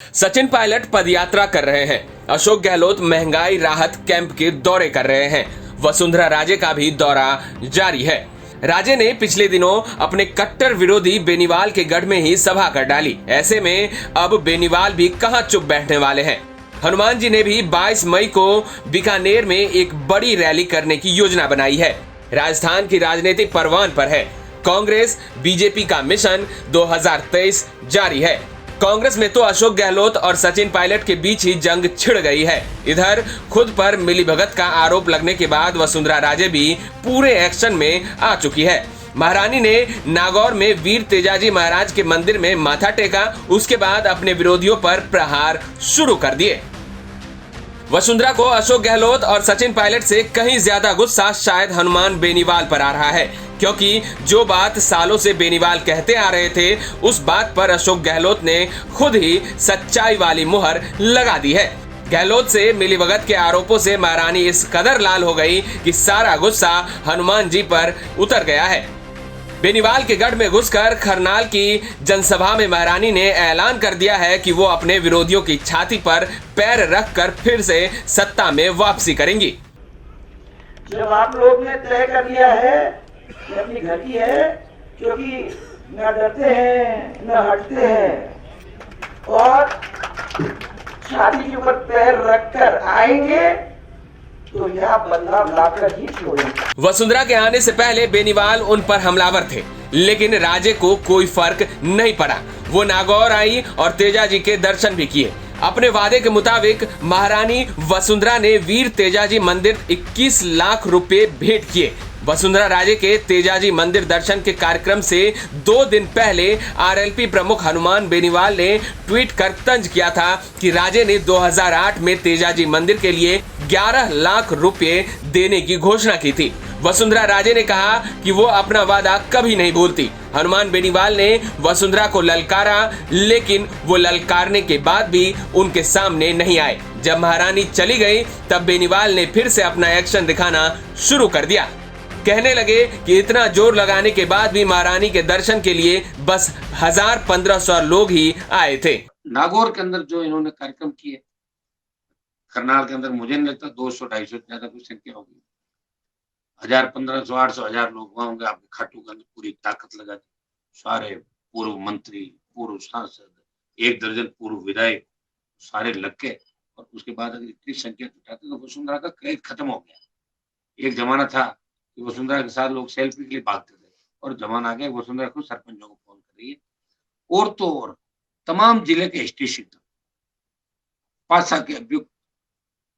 सचिन पायलट पदयात्रा कर रहे हैं। अशोक गहलोत महंगाई राहत कैंप के दौरे कर रहे हैं। वसुंधरा राजे का भी दौरा जारी है। राजे ने पिछले दिनों अपने कट्टर विरोधी बेनीवाल के गढ़ में ही सभा कर डाली। ऐसे में अब बेनीवाल भी कहां चुप बैठने वाले हैं। हनुमान जी ने भी 22 मई को बीकानेर में एक बड़ी रैली करने की योजना बनाई है। राजस्थान की राजनीति परवान पर है। कांग्रेस बीजेपी का मिशन 2023 जारी है। कांग्रेस में तो अशोक गहलोत और सचिन पायलट के बीच ही जंग छिड़ गई है। इधर खुद पर मिलीभगत का आरोप लगने के बाद वसुंधरा राजे भी पूरे एक्शन में आ चुकी है। महारानी ने नागौर में वीर तेजाजी महाराज के मंदिर में माथा टेका, उसके बाद अपने विरोधियों पर प्रहार शुरू कर दिए। वसुंधरा को अशोक गहलोत और सचिन पायलट से कहीं ज्यादा गुस्सा शायद हनुमान बेनीवाल पर आ रहा है, क्योंकि जो बात सालों से बेनीवाल कहते आ रहे थे उस बात पर अशोक गहलोत ने खुद ही सच्चाई वाली मुहर लगा दी है। गहलोत से मिलीभगत के आरोपों से महारानी इस कदर लाल हो गई कि सारा गुस्सा हनुमान जी पर उतर गया है। बेनीवाल के गढ़ में घुसकर खरनाल की जनसभा में महारानी ने ऐलान कर दिया है कि वो अपने विरोधियों की छाती पर पैर रखकर फिर से सत्ता में वापसी करेंगी। जब आप लोग ने तय कर लिया है कि अपनी घटी है, क्योंकि न डरते हैं न हटते हैं और छाती के ऊपर पैर रखकर आएंगे तो यह बदलाव लाकर ही छोड़ेंगे। वसुंधरा के आने से पहले बेनीवाल उन पर हमलावर थे, लेकिन राजे को कोई फर्क नहीं पड़ा। वो नागौर आई और तेजाजी के दर्शन भी किए। अपने वादे के मुताबिक महारानी वसुंधरा ने वीर तेजाजी मंदिर 21 लाख रुपए भेंट किए। वसुंधरा राजे के तेजाजी मंदिर दर्शन के कार्यक्रम से 2 दिन पहले आरएलपी प्रमुख हनुमान बेनीवाल ने ट्वीट कर तंज किया था कि राजे ने 2008 में तेजाजी मंदिर के लिए 11 लाख रुपए देने की घोषणा की थी। वसुंधरा राजे ने कहा कि वो अपना वादा कभी नहीं भूलती। हनुमान बेनीवाल ने वसुंधरा को ललकारा, लेकिन वो ललकारने के बाद भी उनके सामने नहीं आए। जब महारानी चली गई तब बेनीवाल ने फिर से अपना एक्शन दिखाना शुरू कर दिया। कहने लगे कि इतना जोर लगाने के बाद भी महारानी के दर्शन के लिए बस 1000-1500 लोग ही आए थे। नागौर के अंदर जो इन्होंने कार्यक्रम किए, करनाल के अंदर मुझे नहीं लगता 200-250 ज्यादा कुछ संख्या होगी। 1000-1500-800 लोग वहां होंगे। आपके खाटू के अंदर पूरी ताकत लगा दी। सारे पूर्व मंत्री, पूर्व सांसद, 1 दर्जन पूर्व विधायक सारे लग के, और उसके बाद अगर इतनी संख्या जुटाते तो वसुंधरा का क्रेज खत्म हो गया। एक जमाना था कि वसुंधरा के साथ लोग सेल्फी के लिए भागते थे, और जमाना आ गया वसुंधरा खुद सरपंचों को फोन कर रही है। और तो और तमाम जिले के एसटी शीटर, पासा के अभियुक्त,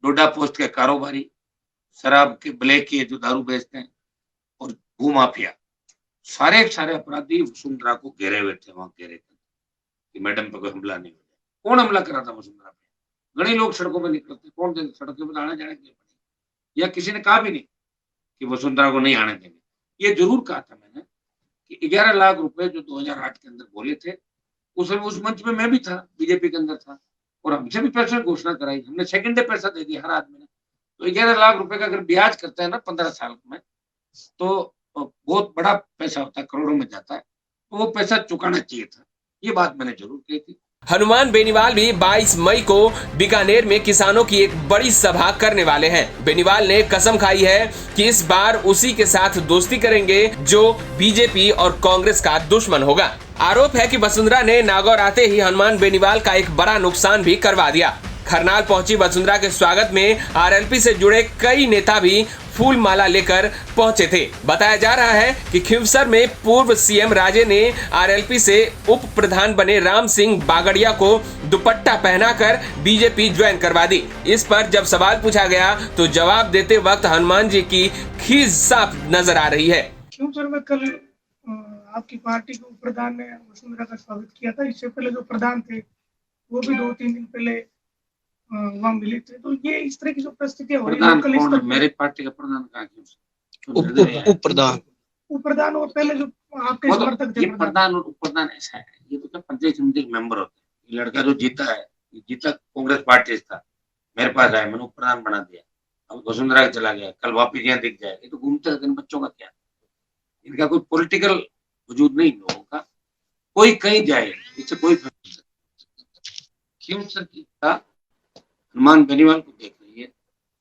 डोडा पोस्ट के कारोबारी, शराब के ब्लैक के जो दारू बेचते हैं और भूमाफिया, सारे अपराधी वसुंधरा को घेरे हुए थे वहां घेरे थे कि मैडम पे कोई हमला नहीं हो जाए। कौन हमला करा था वसुंधरा पे? घने लोग सड़कों पर निकलते, कौन सड़कों पर आने जाने के लिए पड़े, या किसी ने कहा भी नहीं कि वसुंधरा को नहीं आने देंगे। ये जरूर कहा था मैंने कि 11 लाख रुपए जो 2008 के अंदर बोले थे, उस मंच में मैं भी था, बीजेपी के अंदर था, और हमसे भी पैसे की घोषणा कराई। हमने सेकंड डे पैसा दे दिया हर आदमी ने। तो 11 लाख रुपए का अगर ब्याज करते हैं ना 15 साल में, तो बहुत बड़ा पैसा होता है, करोड़ों में जाता है। तो वो पैसा चुकाना चाहिए था। ये बात मैंने जरूर कही थी। हनुमान बेनीवाल भी 22 मई को बीकानेर में किसानों की एक बड़ी सभा करने वाले हैं। बेनीवाल ने कसम खाई है कि इस बार उसी के साथ दोस्ती करेंगे जो बीजेपी और कांग्रेस का दुश्मन होगा। आरोप है कि वसुंधरा ने नागौर आते ही हनुमान बेनीवाल का एक बड़ा नुकसान भी करवा दिया। खरनाल पहुंची वसुंधरा के स्वागत में आरएलपी से जुड़े कई नेता भी फूल माला लेकर पहुंचे थे। बताया जा रहा है कि खिवसर में पूर्व सीएम राजे ने आरएलपी से उप प्रधान बने राम सिंह बागड़िया को दुपट्टा पहनाकर बीजेपी ज्वाइन करवा दी। इस पर जब सवाल पूछा गया तो जवाब देते वक्त हनुमान जी की खीज साफ नजर आ रही है। खिवसर में कल आपकी पार्टी के उप प्रधान ने वसुंधरा का स्वागत किया था। इससे पहले जो प्रधान थे वो भी 2-3 दिन पहले वहाँ मिले थे। तो ये इस तरह की जो परिस्थितियां हो रही है, मेरे पार्टी का प्रधान कहा, उप प्रधान और पहले जो आपके समर्थक थे, ये प्रधान और उप प्रधान ऐसा है। ये तो क्या पंचायत समिति के मेंबर होते हैं। ये लड़का जो जीता है, जीता कांग्रेस पार्टी से था, मेरे पास आया, मैंने उप प्रधान बना दिया। अब वसुंधरा चला गया, कल वापिस यहाँ दिख जाए। ये तो घूमते रहते हैं, बच्चों का क्या। इनका कोई पॉलिटिकल वजूद नहीं लोगों का। कोई कहीं जाए, इससे कोई सीएम सर की हनुमान बेनीवाल को देख रही है,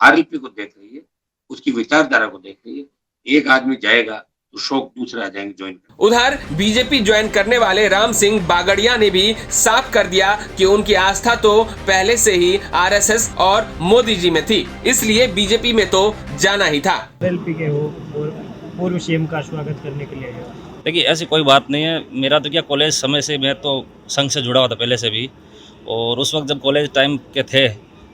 आरएलपी को देख रही है, उसकी विचारधारा को देख रही है। एक आदमी जाएगा तो शौक दूसरे आ जाएंगे ज्वाइन करने। उधर बीजेपी ज्वाइन करने वाले राम सिंह बागड़िया ने भी साफ कर दिया कि उनकी आस्था तो पहले से ही आरएसएस और मोदी जी में थी, इसलिए बीजेपी में तो जाना ही था। एलपी के हो और पूर्व सीएम का स्वागत करने के लिए आए। देखिए ऐसी कोई बात नहीं है। मेरा तो क्या कॉलेज समय से मैं तो संघ से जुड़ा हुआ था पहले से भी, और उस वक्त जब कॉलेज टाइम के थे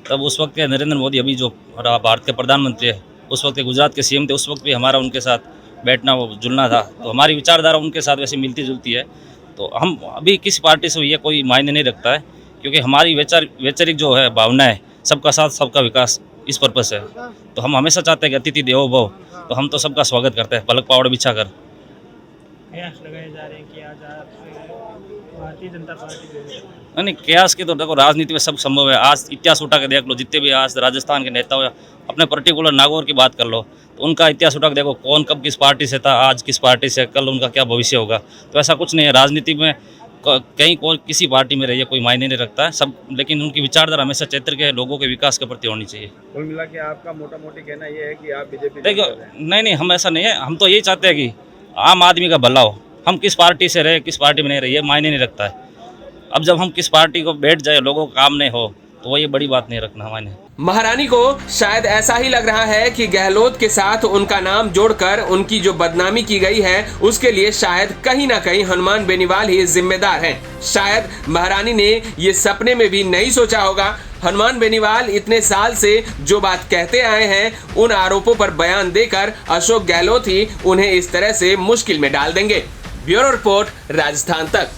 तब उस वक्त के नरेंद्र मोदी अभी जो भारत के प्रधानमंत्री है, उस वक्त के गुजरात के सीएम थे, उस वक्त भी हमारा उनके साथ बैठना जुलना था। तो हमारी विचारधारा उनके साथ वैसे मिलती जुलती है। तो हम अभी किसी पार्टी से ये कोई मायने नहीं रखता है, क्योंकि हमारी वैचारिक जो है भावना है सबका साथ सबका विकास, इस पर्पस है। तो हम हमेशा चाहते हैं कि अतिथि देवो भव, तो हम तो सबका स्वागत करते हैं पलक पावड़ बिछा कर। कयास लगाए जा रहे हैं कि आज आप भारतीय जनता पार्टी नहीं, कयास की तो देखो राजनीति में सब संभव है। आज इतिहास उठा के देख लो, जितने भी आज राजस्थान के नेता हो, अपने पर्टिकुलर नागौर की बात कर लो तो उनका इतिहास उठा के देखो, कौन कब किस पार्टी से था, आज किस पार्टी से, कल उनका क्या भविष्य होगा। तो ऐसा कुछ नहीं है। राजनीति में कहीं कोई किसी पार्टी में रहिए कोई मायने नहीं रखता है सब, लेकिन उनकी विचारधारा हमेशा क्षेत्र के लोगों के विकास के प्रति होनी चाहिए। कुल मिला के आपका मोटा मोटी कहना ये है कि आप बीजेपी देखो नहीं, हम ऐसा नहीं है। हम तो यही चाहते हैं कि आम आदमी का भला हो। हम किस पार्टी से रहे किस पार्टी में नहीं रहे ये मायने नहीं रखता है। अब जब हम किस पार्टी को बैठ जाए, लोगों का काम नहीं हो, तो वो ये बड़ी बात नहीं रखना मायने। महारानी को शायद ऐसा ही लग रहा है कि गहलोत के साथ उनका नाम जोड़कर उनकी जो बदनामी की गई है उसके लिए शायद कहीं ना कहीं हनुमान बेनीवाल ही जिम्मेदार हैं। शायद महारानी ने ये सपने में भी नहीं सोचा होगा हनुमान बेनीवाल इतने साल से जो बात कहते आए हैं उन आरोपों पर बयान देकर अशोक गहलोत ही उन्हें इस तरह से मुश्किल में डाल देंगे। ब्यूरो रिपोर्ट, राजस्थान तक।